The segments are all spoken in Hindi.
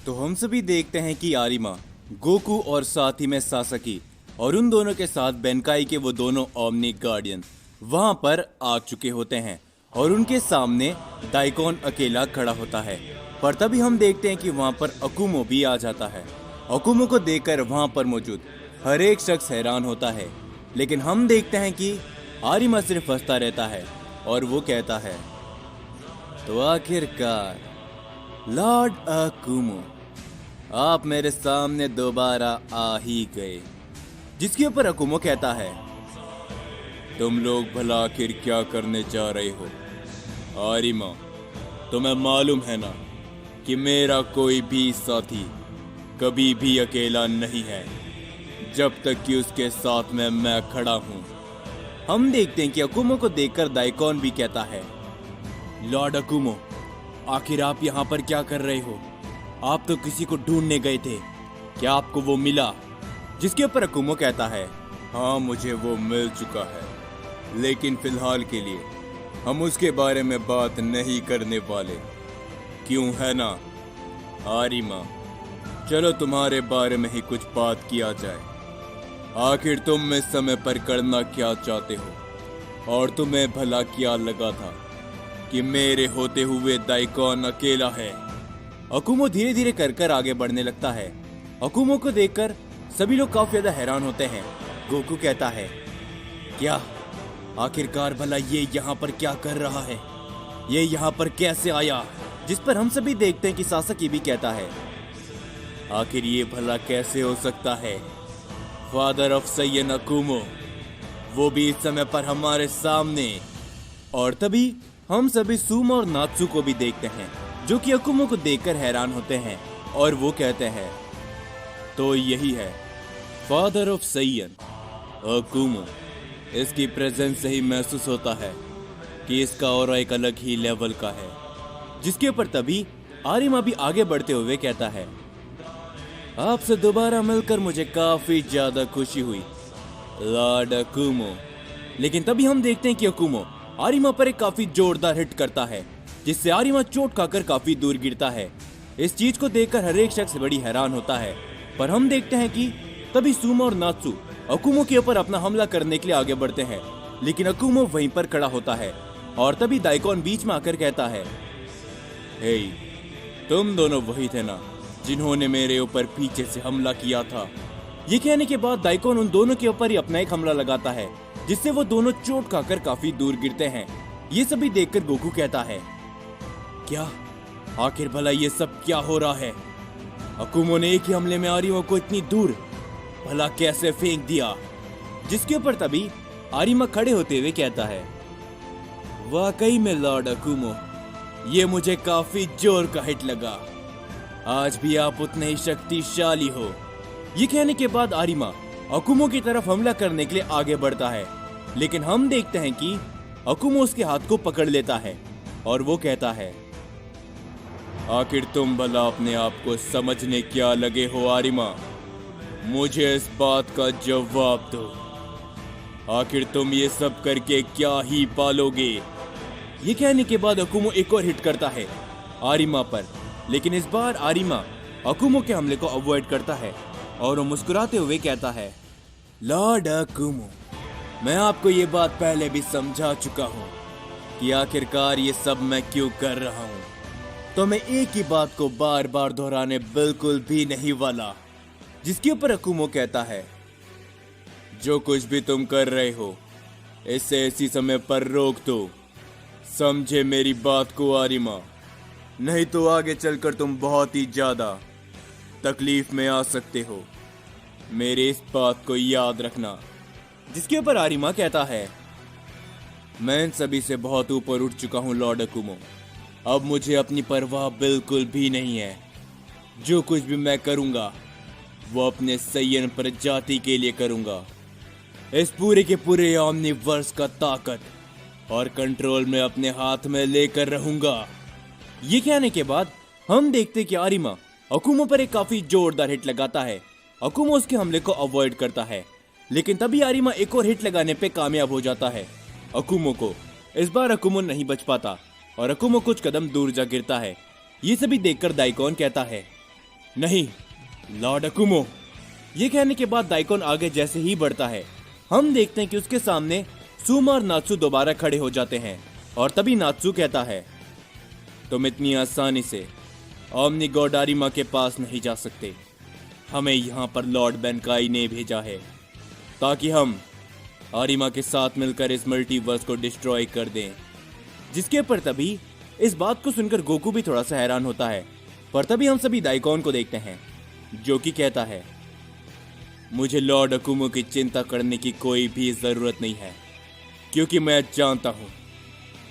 तो हम सभी देखते हैं कि आरिमा, गोकू और साथ ही में सासाकी और उन दोनों के साथ बेनकाई के वो दोनों ओमनी गार्डियन वहां पर आ चुके होते हैं और उनके सामने दाइकोन अकेला खड़ा होता है। पर तभी हम देखते हैं कि वहां पर अकुमो भी आ जाता है। अकुमो को देखकर वहां पर मौजूद हर एक शख्स हैरान होता है, लेकिन हम देखते हैं कि आरिमा सिर्फ हंसता रहता है और वो कहता है, तो आखिरकार लॉर्ड अकुमो, आप मेरे सामने दोबारा आ ही गए। जिसके ऊपर अकुमो कहता है, तुम लोग भला आखिर क्या करने जा रहे हो? आरिमा, तुम्हें मालूम है ना कि मेरा कोई भी साथी कभी भी अकेला नहीं है जब तक कि उसके साथ में मैं खड़ा हूँ। हम देखते हैं कि अकुमो को देखकर दाइकोन भी कहता है, लॉर्ड अकुमो, आखिर आप यहाँ पर क्या कर रहे हो? आप तो किसी को ढूंढने गए थे, क्या आपको वो मिला? जिसके ऊपर अकुमो कहता है, हाँ मुझे वो मिल चुका है, लेकिन फिलहाल के लिए हम उसके बारे में बात नहीं करने वाले, क्यों है ना आरिमा? चलो तुम्हारे बारे में ही कुछ बात किया जाए। आखिर तुम इस समय पर करना क्या चाहते हो? और तुम्हें भला क्या लगा था कि मेरे होते हुए दाइकोन अकेला है? अकुमो धीरे धीरे कर आगे बढ़ने लगता है। अकुमो को देखकर सभी लोग काफी ज्यादा हैरान होते हैं। गोकू कहता है, क्या आखिरकार भला ये यहाँ पर क्या कर रहा है? ये यहाँ पर कैसे आया? जिस पर हम सभी देखते हैं कि सासाकी भी कहता है, आखिर ये भला कैसे हो सकता है? फादर ऑफ सैयन अकुमो, वो भी इस समय पर हमारे सामने। और तभी हम सभी सुमा और नात्सु को भी देखते हैं, जो कि अकुमो को देखकर हैरान होते हैं और वो कहते हैं, तो यही है फादर ऑफ सैयन अकुमो। इसकी प्रेजेंस से ही महसूस होता है कि इसका ऑरा एक अलग ही लेवल का है। जिसके ऊपर तभी आरिमा भी आगे बढ़ते हुए कहता है, आपसे दोबारा मिलकर मुझे काफी ज्यादा खुशी हुई लॉर्ड अकुमो। लेकिन तभी हम देखते हैं कि अकुमो आरिमा पर एक काफी जोरदार हिट करता है, जिससे आरिमा चोट खाकर काफी दूर गिरता है। इस चीज को देखकर हर एक शख्स बड़ी हैरान होता है। पर हम देखते हैं कि तभी सुमा और नात्सु अकुमो के ऊपर अपना हमला करने के लिए आगे बढ़ते हैं, लेकिन अकुमो वहीं पर खड़ा होता है। और तभी दाइकोन बीच में आकर कहता है, हे, तुम दोनों वही थे ना जिन्होंने मेरे ऊपर पीछे से हमला किया था? ये कहने के बाद दाइकोन उन दोनों के ऊपर ही अपना एक हमला लगाता है, जिससे वो दोनों चोट खाकर काफी दूर गिरते हैं। ये सभी देखकर गोकू कहता है, क्या आखिर भला ये सब क्या हो रहा है? अकुमो ने एक ही हमले में आरिमा को इतनी दूर भला कैसे फेंक दिया? जिसके ऊपर तभी आरिमा खड़े होते हुए कहता है, वाकई में लॉर्ड अकुमो, ये मुझे काफी जोर का हिट लगा। आज भी आप उतने ही शक्तिशाली हो। ये कहने के बाद आरिमा अकुमो की तरफ हमला करने के लिए आगे बढ़ता है, लेकिन हम देखते हैं कि अकुमो उसके हाथ को पकड़ लेता है और वो कहता है, आखिर तुम भला अपने आप को समझने क्या लगे हो आरिमा? मुझे इस बात का जवाब दो। आखिर तुम ये सब करके क्या ही पालोगे? ये कहने के बाद अकुमो एक और हिट करता है आरिमा पर, लेकिन इस बार आरिमा अकुमो के हमले को अवॉइड करता है और वो मुस्कुराते हुए कहता है, लॉर्ड अकुमो, मैं आपको ये बात पहले भी समझा चुका हूँ कि आखिरकार ये सब मैं क्यों कर रहा हूँ, तो मैं एक ही बात को बार बार दोहराने बिल्कुल भी नहीं वाला। जिसके ऊपर अकुमो कहता है, जो कुछ भी तुम कर रहे हो इसे इसी समय पर रोक दो। समझे मेरी बात को आरिमा, नहीं तो आगे चलकर तुम बहुत ही ज्यादा तकलीफ में आ सकते हो। मेरे इस बात को याद रखना। जिसके ऊपर आरिमा कहता है, मैं इन सभी से बहुत ऊपर उठ चुका हूँ लॉर्ड अकुमो, अब मुझे अपनी परवाह बिल्कुल भी नहीं है। जो कुछ भी मैं करूंगा वो अपने सैयन प्रजाति के लिए करूंगा। इस पूरे के पूरे ओमनिवर्स का ताकत और कंट्रोल में अपने हाथ में लेकर रहूंगा। ये कहने के बाद हम देखते कि आरिमा अकुमो पर एक काफी जोरदार हिट लगाता है। अकुमो उसके हमले को अवॉइड करता है, लेकिन तभी आरिमा एक और हिट लगाने पे कामयाब हो जाता है अकुमो को। इस बार अकुमो नहीं बच पाता और अकुमो कुछ कदम दूर जा गिरता है। ये सभी देखकर दाइकोन कहता है, नहीं, लॉर्ड अकुमो। ये कहने के बाद दाइकोन आगे जैसे ही बढ़ता है, हम देखते हैं कि उसके सामने सुमा और नात्सु दोबारा खड़े हो जाते हैं। और तभी नात्सु कहता है, तुम इतनी आसानी से ओमनी गॉड आरिमा के पास नहीं जा सकते। हमें यहाँ पर लॉर्ड बेनकाई ने भेजा है ताकि हम आरिमा के साथ मिलकर इस मल्टीवर्स को डिस्ट्रॉय कर दें। जिसके पर तभी इस बात को सुनकर गोकू भी थोड़ा सा हैरान होता है। पर तभी हम सभी दाइकोन को देखते हैं जो कि कहता है, मुझे लॉर्ड अकुमो की चिंता करने की कोई भी जरूरत नहीं है, क्योंकि मैं जानता हूं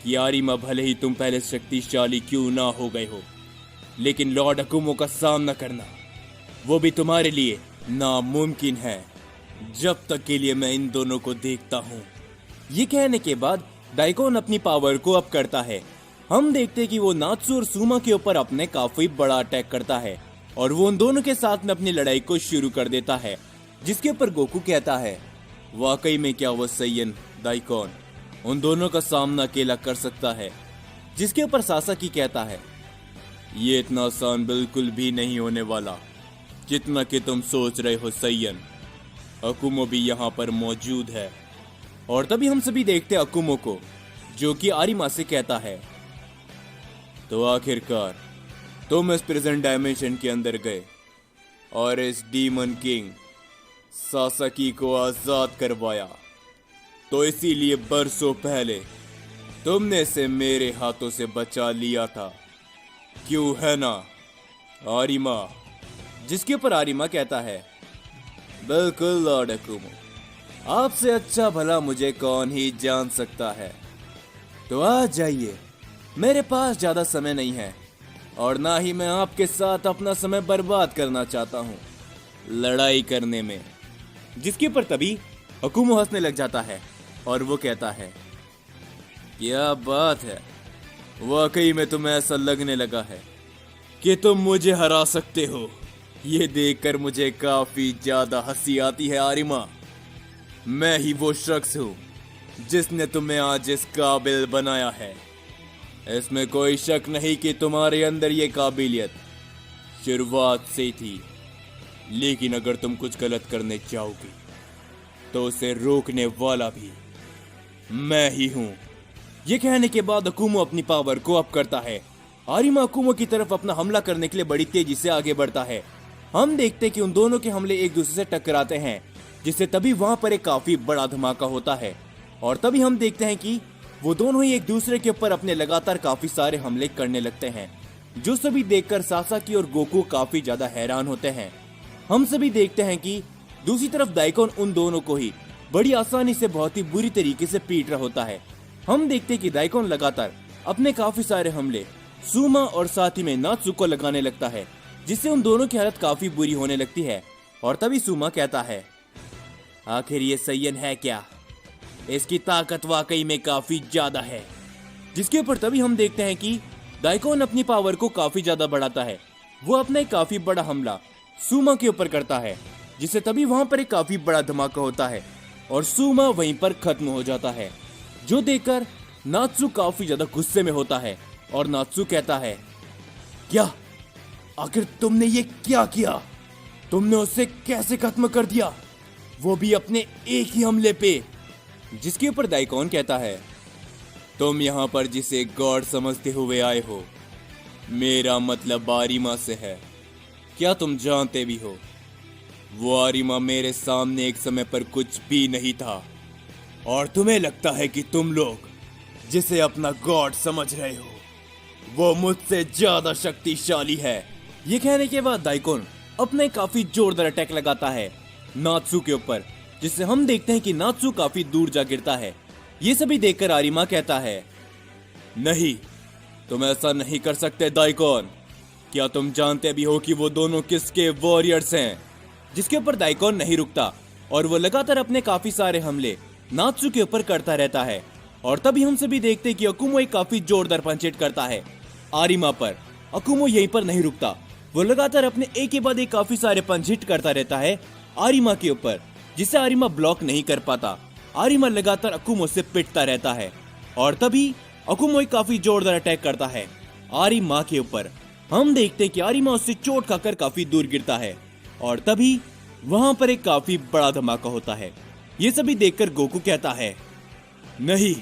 कि आरिमा भले ही तुम पहले शक्तिशाली क्यों ना हो गए हो, लेकिन लॉर्ड अकुमो का सामना करना वो भी तुम्हारे लिए नामुमकिन है, जब तक के लिए मैं इन दोनों को देखता हूं। ये कहने के बाद दाइकोन अपनी पावर को अप करता है। हम देखते हैं कि वो नात्सु और सुमा के ऊपर अपने काफी बड़ा अटैक करता है और वो उन दोनों के साथ में अपनी लड़ाई को शुरू कर देता है। जिसके ऊपर गोकू कहता है, वाकई में क्या वो सैयन दाइकोन उन दोनों का सामना अकेला कर सकता है? जिसके ऊपर सासाकी कहता है, ये इतना आसान बिल्कुल भी नहीं होने वाला जितना कि तुम सोच रहे हो सैयन। अकुमो भी यहाँ पर मौजूद है। और तभी हम सभी देखते हैं अकुमो को जो कि आरिमा से कहता है, तो आखिरकार तुम इस प्रेजेंट डायमेंशन के अंदर गए और इस डीमन किंग सासाकी को आजाद करवाया, तो इसीलिए बरसों पहले तुमने इसे मेरे हाथों से बचा लिया था, क्यों है ना आरिमा? जिसके ऊपर आरिमा कहता है, बिल्कुल लॉर्ड अकुमो, आपसे अच्छा भला मुझे कौन ही जान सकता है। तो आ जाइए, मेरे पास ज्यादा समय नहीं है और ना ही मैं आपके साथ अपना समय बर्बाद करना चाहता हूँ लड़ाई करने में। जिसके ऊपर तभी अकुमो हंसने लग जाता है और वो कहता है, क्या बात है, वाकई में तुम्हें ऐसा लगने लगा है कि तुम मुझे हरा सकते हो। ये देखकर मुझे काफी ज्यादा हंसी आती है आरिमा। मैं ही वो शख्स हूँ जिसने तुम्हें आज इस काबिल बनाया है। इसमें कोई शक नहीं कि तुम्हारे अंदर ये काबिलियत शुरुआत से थी, लेकिन अगर तुम कुछ गलत करने चाहोगी तो उसे रोकने वाला भी मैं ही हूँ। ये कहने के बाद अकुमो अपनी पावर को अप करता है। आरिमा अकुमो की तरफ अपना हमला करने के लिए बड़ी तेजी से आगे बढ़ता है। हम देखते हैं कि उन दोनों के हमले एक दूसरे से टकराते हैं, जिससे तभी वहां पर एक काफी बड़ा धमाका होता है। और तभी हम देखते हैं कि वो दोनों ही एक दूसरे के ऊपर अपने लगातार काफी सारे हमले करने लगते हैं, जो सभी देखकर सासाकी और गोकू काफी ज्यादा हैरान होते हैं। हम सभी देखते हैं कि दूसरी तरफ दाइकोन उन दोनों को ही बड़ी आसानी से बहुत ही बुरी तरीके से पीट रहा होता है। हम देखते हैं कि दाइकोन लगातार अपने काफी सारे हमले सुमा और साथ ही में नात्सु को लगाने लगता है, जिससे उन दोनों की हालत काफी बुरी होने लगती है। और तभी सुमा कहता है, आखिर ये सैयन है क्या? इसकी ताकत वाकई में काफी ज्यादा है। जिसके ऊपर तभी हम देखते हैं कि दाइकोन अपनी पावर को काफी ज्यादा बढ़ाता है। वो अपना एक काफी बड़ा हमला सुमा के ऊपर करता है, जिससे तभी वहां पर एक काफी बड़ा धमाका होता है और सुमा वहीं पर खत्म हो जाता है। जो देखकर नात्सु काफी ज्यादा गुस्से में होता है और नात्सु कहता है, क्या आखिर तुमने ये क्या किया? तुमने उसे कैसे खत्म कर दिया, वो भी अपने एक ही हमले पे? जिसके ऊपर दाइकोन कहता है, तुम यहाँ पर जिसे गॉड समझते हुए आए हो, मेरा मतलब आरिमा से है। क्या तुम जानते भी हो, वो आरिमा मेरे सामने एक समय पर कुछ भी नहीं था, और तुम्हें लगता है कि तुम लोग जिसे अपना गॉड समझ रहे हो वो मुझसे ज्यादा शक्तिशाली है। ये कहने के बाद दाइकोन अपने काफी जोरदार अटैक लगाता है नात्सु के ऊपर, जिससे हम देखते हैं कि नात्सु काफी दूर जा गिरता है। ये सभी देखकर आरिमा कहता है, नहीं, तुम ऐसा नहीं कर सकते दाइकोन। क्या तुम जानते भी हो कि वो दोनों किसके वॉरियर्स हैं? जिसके ऊपर दाइकोन नहीं रुकता और वो लगातार अपने काफी सारे हमले नात्सु के ऊपर करता रहता है। और तभी हम सभी देखते हैं कि अकुमो एक काफी जोरदार पंच हिट करता है आरिमा पर। अकुमो यहीं पर नहीं रुकता, वो लगातार अपने एक के बाद एक काफी सारे पंच हिट करता रहता है आरिमा के ऊपर, जिसे आरिमा ब्लॉक नहीं कर पाता। आरिमा लगातार अकुमो से पिटता रहता है और तभी अकुमो एक काफी जोरदार अटैक करता है आरिमा के ऊपर, हम देखते हैं कि आरिमा उससे चोट खाकर काफी दूर गिरता है और तभी वहां पर एक काफी बड़ा धमाका होता है। ये सभी देखकर गोकू कहता है, नहीं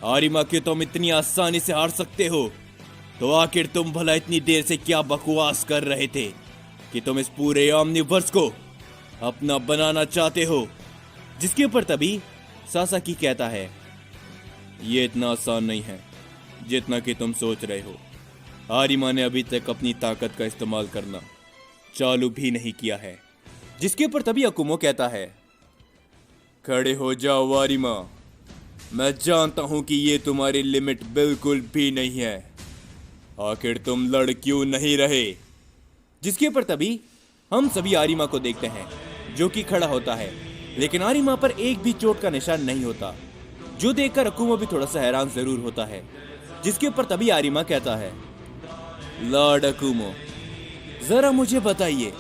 आरिमा, क्यों तुम इतनी आसानी से हार सकते हो? तो आखिर तुम भला इतनी देर से क्या बकवास कर रहे थे कि तुम इस पूरे ओमनिवर्स को अपना बनाना चाहते हो? जिसके ऊपर तभी सासाकी कहता है, ये इतना आसान नहीं है जितना कि तुम सोच रहे हो। आरिमा ने अभी तक अपनी ताकत का इस्तेमाल करना चालू भी नहीं किया है। जिसके ऊपर तभी अकुमो कहता है, खड़े हो जाओ आरिमा, मैं जानता हूं कि ये तुम्हारी लिमिट बिल्कुल भी नहीं है। आखिर तुम लड़ क्यों नहीं रहे? जिसके ऊपर तभी हम सभी आरिमा को देखते हैं जो कि खड़ा होता है, लेकिन आरिमा पर एक भी चोट का निशान नहीं होता, जो देखकर अकुमो भी थोड़ा सा हैरान जरूर होता है। जिसके ऊपर तभी आरिमा कहता है, लॉर्ड अकुमो, जरा मुझे बताइए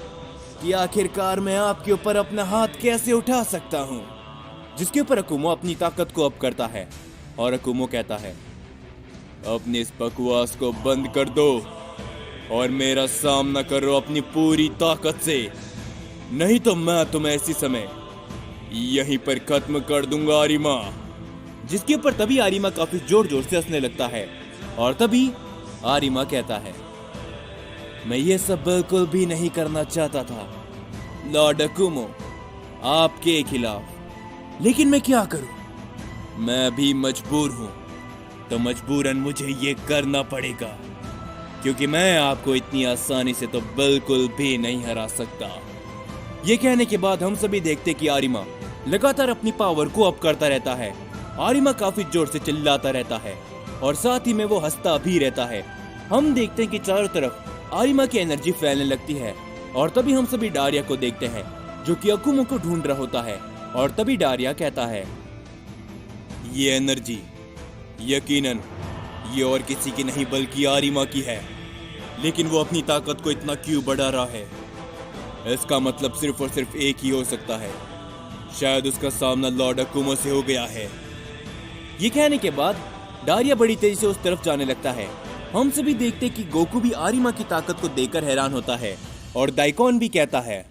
कि आखिरकार मैं आपके ऊपर अपना हाथ कैसे उठा सकता हूँ? जिसके ऊपर अकुमो अपनी ताकत को अप करता है और अकुमो कहता है, अपनी इस बकवास को बंद कर दो और मेरा सामना करो अपनी पूरी ताकत से, नहीं तो मैं तुम्हें इसी समय यहीं पर खत्म कर दूंगा आरिमा। जिसके ऊपर तभी आरिमा काफी जोर जोर से हंसने लगता है और तभी आरिमा कहता है, मैं ये सब बिल्कुल भी नहीं करना चाहता था लॉर्ड अकुमो आपके खिलाफ, लेकिन मैं क्या करूं? मैं भी मजबूर हूं, तो मजबूरन मुझे ये करना पड़ेगा, क्योंकि मैं आपको इतनी आसानी से तो बिल्कुल भी नहीं हरा सकता। ये कहने के बाद हम सभी देखते कि आरिमा लगातार अपनी पावर को अप करता रहता है। आरिमा काफी जोर से चिल्लाता रहता है और साथ ही में वो हंसता भी रहता है। हम देखते हैं कि चारों तरफ आरिमा की एनर्जी फैलने लगती है और तभी हम सभी डारिया को देखते हैं जो कि अकुमो को ढूंढ रहा होता है और तभी डारिया कहता है, ये एनर्जी यकीनन ये और किसी की नहीं बल्कि आरिमा की है, लेकिन वो अपनी ताकत को इतना क्यों बढ़ा रहा है? इसका मतलब सिर्फ और सिर्फ एक ही हो सकता है, शायद उसका सामना लॉर्ड अकुमो से हो गया है। ये कहने के बाद डारिया बड़ी तेजी से उस तरफ जाने लगता है। हम सभी देखते कि गोकू भी आरिमा की ताकत को देखकर हैरान होता है और दाइकोन भी कहता है,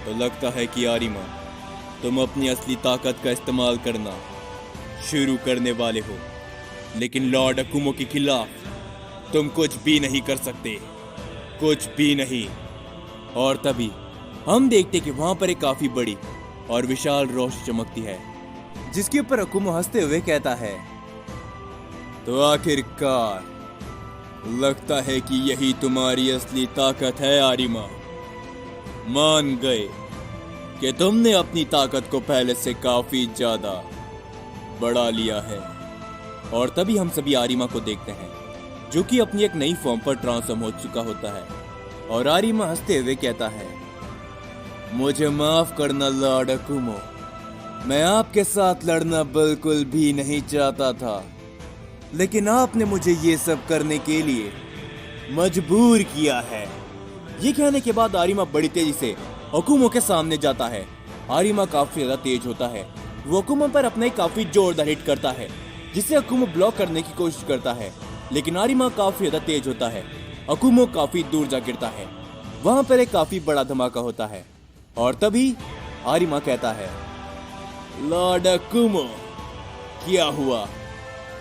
तो लगता है कि आरिमा तुम अपनी असली ताकत का इस्तेमाल करना शुरू करने वाले हो, लेकिन लॉर्ड अकुमो के खिलाफ तुम कुछ भी नहीं कर सकते, कुछ भी नहीं। और तभी हम देखते कि वहां पर एक काफी बड़ी और विशाल रोशनी चमकती है, जिसके ऊपर अकुमो हंसते हुए कहता है, तो आखिरकार लगता है कि यही तुम्हारी असली ताकत है आरिमा। मान गए कि तुमने अपनी ताकत को पहले से काफी ज्यादा बढ़ा लिया है। और तभी हम सभी आरिमा को देखते हैं जो कि अपनी एक नई फॉर्म पर ट्रांसफॉर्म हो चुका होता है और आरिमा हंसते हुए कहता है, मुझे माफ करना लॉर्ड अकुमो, मैं आपके साथ लड़ना बिल्कुल भी नहीं चाहता था, लेकिन आपने मुझे ये सब करने के लिए मजबूर किया है। ये कहने के बाद आरिमा बड़ी तेजी से अकुमो के सामने जाता है। आरिमा काफी ज्यादा तेज होता है, वो अकुमो पर अपना ही काफी जोरदार हिट करता है, जिसे अकुमो ब्लॉक करने की कोशिश करता है, लेकिन आरिमा काफी ज्यादा तेज होता है। अकुमो काफी दूर जा गिरता है। वहां पर एक काफी बड़ा धमाका होता है और तभी आरिमा कहता है, लॉर्ड अकुमो क्या हुआ?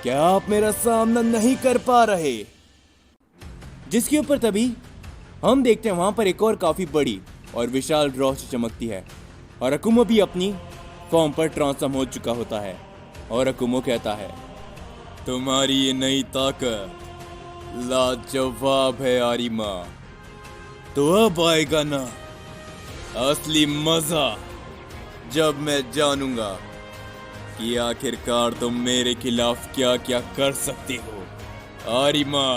क्या आप मेरा सामना नहीं कर पा रहे? जिसके ऊपर तभी हम देखते हैं वहां पर एक और काफी बड़ी और विशाल रोशनी चमकती है और अकुमो भी अपनी फॉर्म पर ट्रांसफॉर्म हो चुका होता है और अकुमो कहता है, तुम्हारी ये नई ताकत लाजवाब है आरिमा, तो अब आएगा ना असली मजा, जब मैं जानूंगा कि आखिरकार तुम मेरे खिलाफ क्या क्या कर सकते हो आरिमा।